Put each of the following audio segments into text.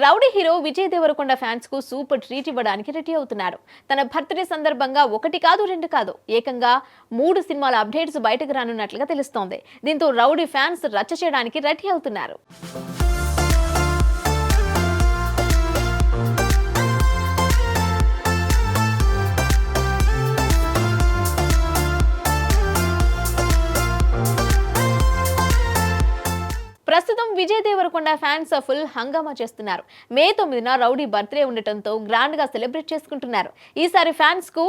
Rowdy hero Vijay Deverakonda fans కు super treat ఇవ్వడానికి ready అవుతున్నాడు. తన బర్త్డే సందర్భంగా ఒకటి కాదు రెండు కాదు ఏకంగా 3 సినిమాల అప్డేట్స్ బయటకు రానున్నట్లుగా తెలుస్తోంది. దీంతో రౌడీ ఫ్యాన్స్ రచ్చ చేయడానికి రెడీ అవుతున్నారు. ప్రస్తుతం విజయ్ దేవరకొండ ఫ్యాన్స్ ఫుల్ హంగామా చేస్తున్నారు. మే 9న రౌడీ బర్త్డే ఉండటంతో గ్రాండ్ గా సెలబ్రేట్ చేసుకుంటున్నారు. ఈసారి ఫ్యాన్స్ కు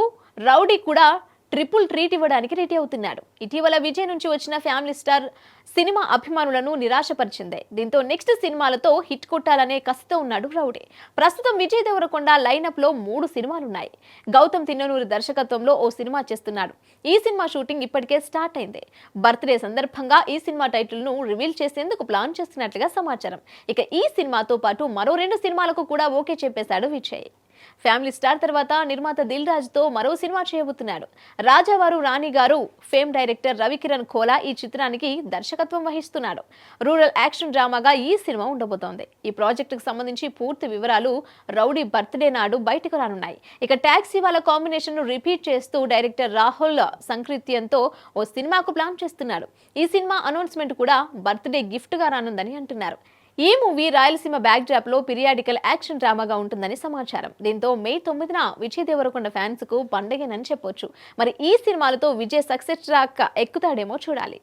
రౌడీ కూడా ట్రిపుల్ ట్రీట్ ఇవ్వడానికి రెడీ అవుతున్నాడు. ఇటీవల విజయ్ నుంచి వచ్చిన ఫ్యామిలీ స్టార్ సినిమా అభిమానులను నిరాశపరిచింది. దీంతో నెక్స్ట్ సినిమాలతో హిట్ కొట్టాలనే కసితో ఉన్నాడు రౌడీ. ప్రస్తుతం విజయ్ దేవరకొండ లైనప్ లో 3 సినిమాలున్నాయి. గౌతమ్ తిన్ననూరి దర్శకత్వంలో ఓ సినిమా చేస్తున్నాడు. ఈ సినిమా షూటింగ్ ఇప్పటికే స్టార్ట్ అయింది. బర్త్డే సందర్భంగా ఈ సినిమా టైటిల్ ను రివీల్ చేసేందుకు ప్లాన్ చేస్తున్నట్లుగా సమాచారం. ఇక ఈ సినిమాతో పాటు మరో 2 సినిమాలకు కూడా ఓకే చెప్పేశాడు విజయ్. ఫ్యామిలీ స్టార్ తర్వాత నిర్మాత దిల్ రాజు తో మరో సినిమా చేయబోతున్నాడు. రాజావారు రాణి గారు ఫేమ్ డైరెక్టర్ రవికిరణ్ కోలా ఈ చిత్రానికి దర్శకత్వం వహిస్తున్నాడు. రూరల్ యాక్షన్ డ్రామాగా ఈ సినిమా ఉండబోతోంది. ఈ ప్రాజెక్టుకు సంబంధించి పూర్తి వివరాలు రౌడీ బర్త్డే నాడు బయటకు రానున్నాయి. ఇక టాక్సీ వాళ్ళ కాంబినేషన్ ను రిపీట్ చేస్తూ డైరెక్టర్ రాహుల్ సంకృత్యంతో ఓ సినిమాకు ప్లాన్ చేస్తున్నాడు. ఈ సినిమా అనౌన్స్మెంట్ కూడా బర్త్డే గిఫ్ట్ గా రానుందని అంటున్నారు. ఈ మూవీ రాయలసీమ బ్యాక్ డ్రాప్ లో పీరియాడికల్ యాక్షన్ డ్రామాగా ఉంటుందని సమాచారం. దీంతో మే 9న విజయ్ దేవరకొండ ఫ్యాన్స్ కు పండగేనని చెప్పొచ్చు. మరి ఈ సినిమాలతో విజయ్ సక్సెస్ ట్రాక్ ఎక్కుతాడేమో చూడాలి.